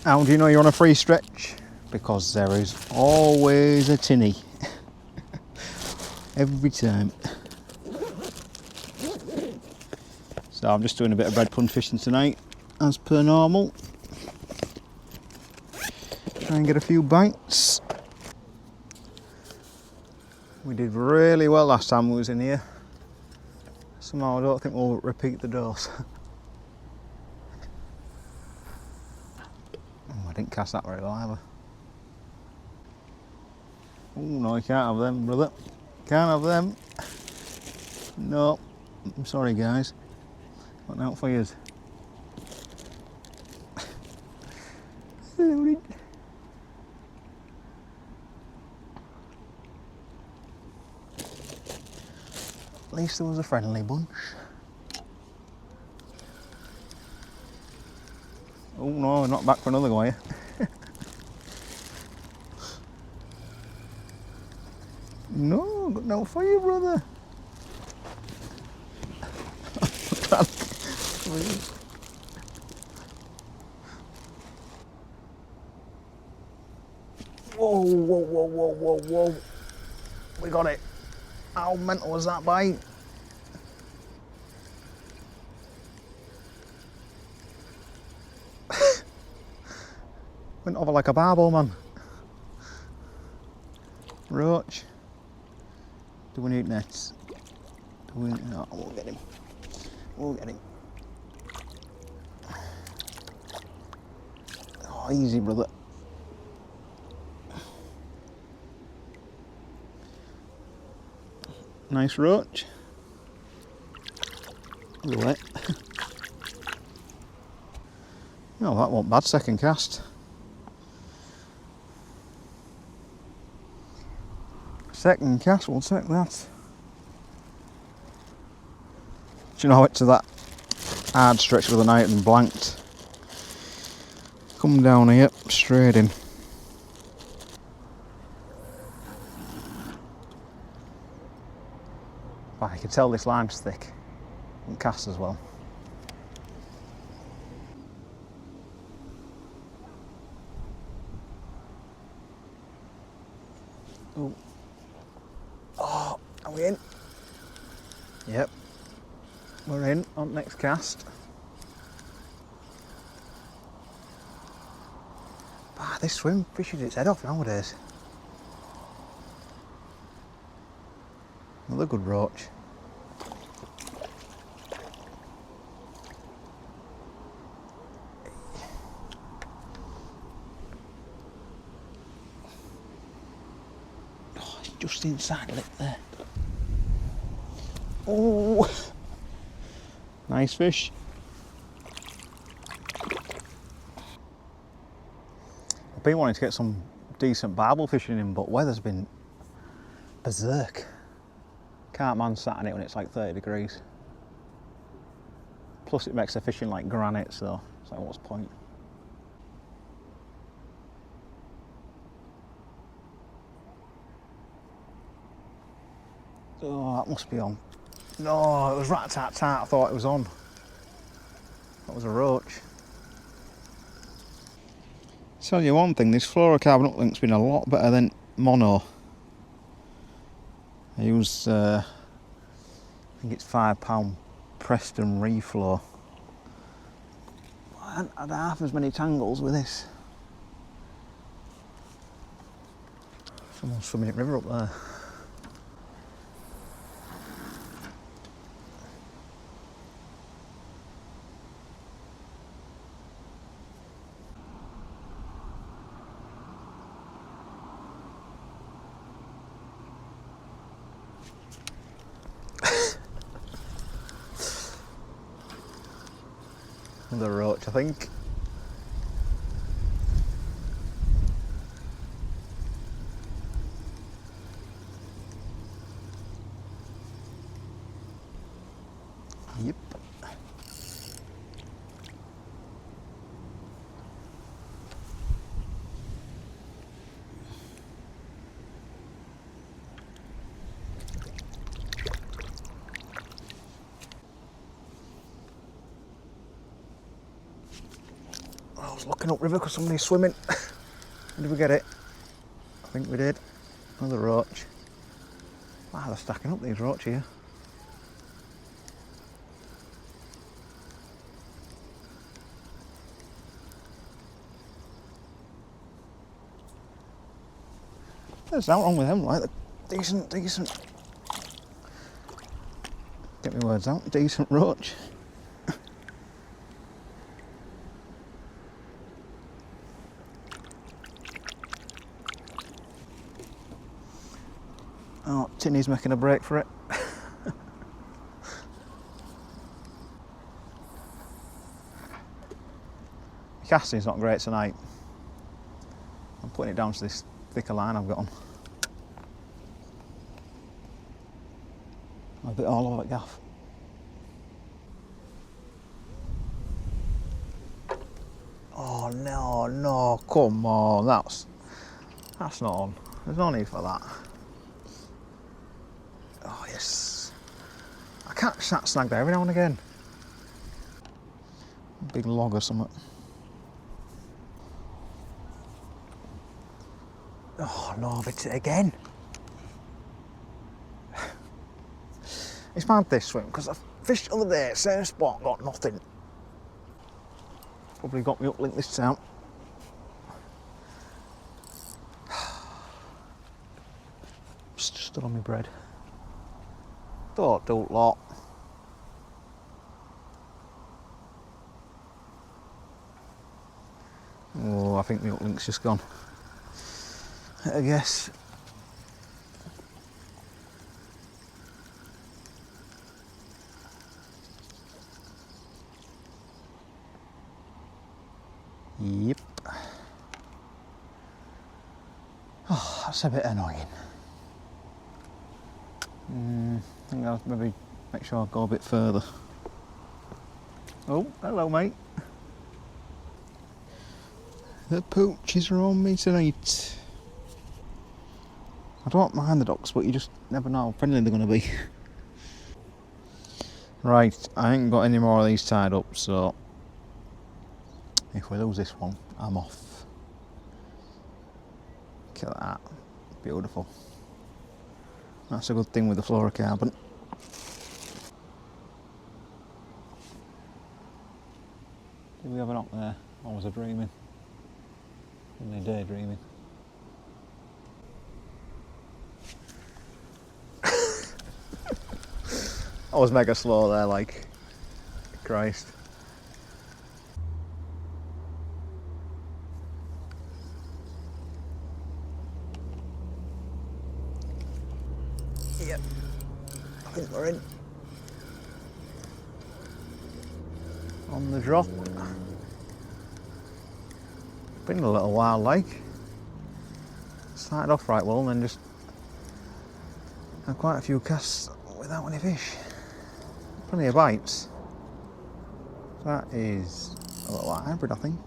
How do you know you're on a free stretch? Because there is always a tinny. Every time. So I'm just doing a bit of bread punch fishing tonight, as per normal. Try and get a few bites. We did really well last time we was in here. Somehow I don't think we'll repeat the dose. Oh, I didn't cast that very well either. Oh no, you can't have them, brother. Can't have them. No, I'm sorry guys. Looking out for yous. At least there was a friendly bunch. Oh no, not back for another go, are you? No, got no for you, brother. Whoa, whoa, whoa, whoa, whoa, whoa. We got it. How mental was that bite? Went over like a barbell, man. Roach. Do we need nets? Do we? No, we'll get him. We'll get him. Oh, easy, brother. Nice roach. Wet. Oh, that wasn't bad, second cast. Second cast, we'll take that. Do you know, I went to that hard stretch of the night and blanked. Come down here, straight in. But I can tell this lime's thick and cast as well. Ooh. Oh, are we in? Yep. We're in on next cast. Ah, this swim fishes its head off nowadays. Another good roach. Oh, it's just inside the lip there. Oh, nice fish. I've been wanting to get some decent barbel fishing in, but weather's been berserk. Can't man sat in it when it's like 30 degrees. Plus it makes the fishing like granite, so it's like, what's the point? Oh, that must be on. No, it was rat-tat-tat, I thought it was on. That was a roach. Tell you one thing, this fluorocarbon uplink's been a lot better than mono. I use, I think it's £5 Preston Reflow. I hadn't had half as many tangles with this. Someone's swimming in the river up there. The roach, I think. Yep. I was looking upriver because somebody's swimming. Did we get it? I think we did. Another roach. Wow, they're stacking up, these roach here. There's nothing wrong with them, like, they're decent. Get my words out, decent roach. Oh, Tinny's making a break for it. Casting's not great tonight. I'm putting it down to this thicker line I've got on. A bit all over it, gaff. Oh no, come on, that's not on. There's no need for that. Oh yes. I catch that snag there every now and again. Big log or something. Oh no, I've hit it again. It's mad this swim because I fished the other day, same spot, got nothing. Probably got me uplink this time. Stood on my bread. Don't do a lot. Oh, I think my uplink's just gone. I guess. Yep. Oh, that's a bit annoying. I think I'll maybe make sure I go a bit further. Oh, hello mate. The pooches are on me tonight. I don't mind the ducks, but you just never know how friendly they're going to be. Right, I ain't got any more of these tied up, so if we lose this one, I'm off. Look at that, beautiful. That's a good thing with the fluorocarbon. Did we have a knock there? Or was I dreaming? Only daydreaming. I was mega slow there, like, Christ. Yep, I think we're in. On the drop. Been a little while, like. Started off right well and then just had quite a few casts without any fish. Plenty of bites. That is a little hybrid, I think.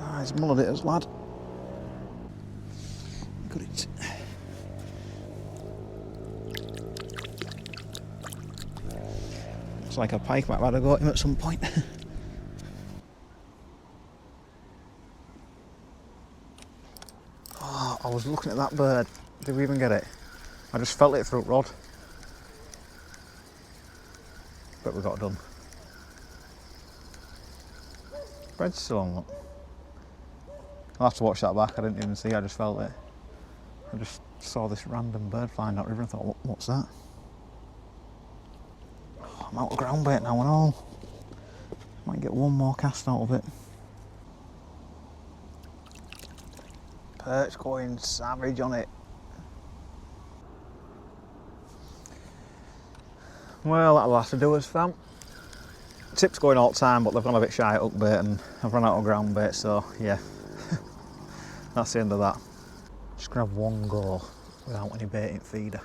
Ah, he's mullered it as lad. Got it. Looks like a pike might have had a go at him at some point. Oh, I was looking at that bird. Did we even get it? I just felt it through the rod. But we got it done. Bread's still on, look. I'll have to watch that back, I didn't even see, I just felt it. I just saw this random bird flying out river and thought, what's that? Oh, I'm out of ground bait now and all. Might get one more cast out of it. Perch going savage on it. Well, that'll have to do us, fam. Tip's going all the time, but they've gone a bit shy at hook bait and I've run out of ground bait, so yeah. That's the end of that. Just gonna have one go without any baiting feeder.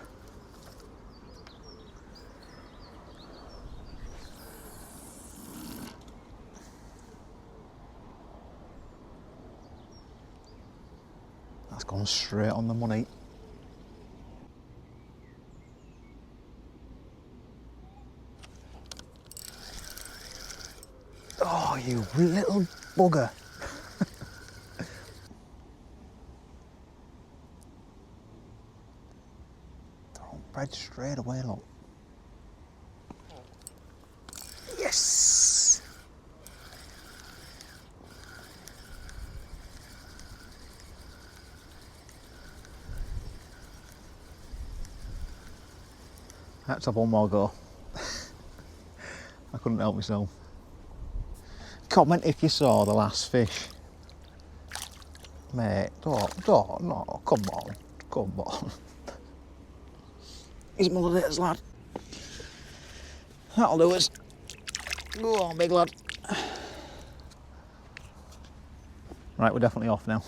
That's gone straight on the money. Oh, you little bugger. They're on bread straight away, look. Yes! I had to have one more go. I couldn't help myself. Comment if you saw the last fish. Mate, don't, no, come on. He's mulligators, lad. That'll do us. Go on, big lad. Right, we're definitely off now.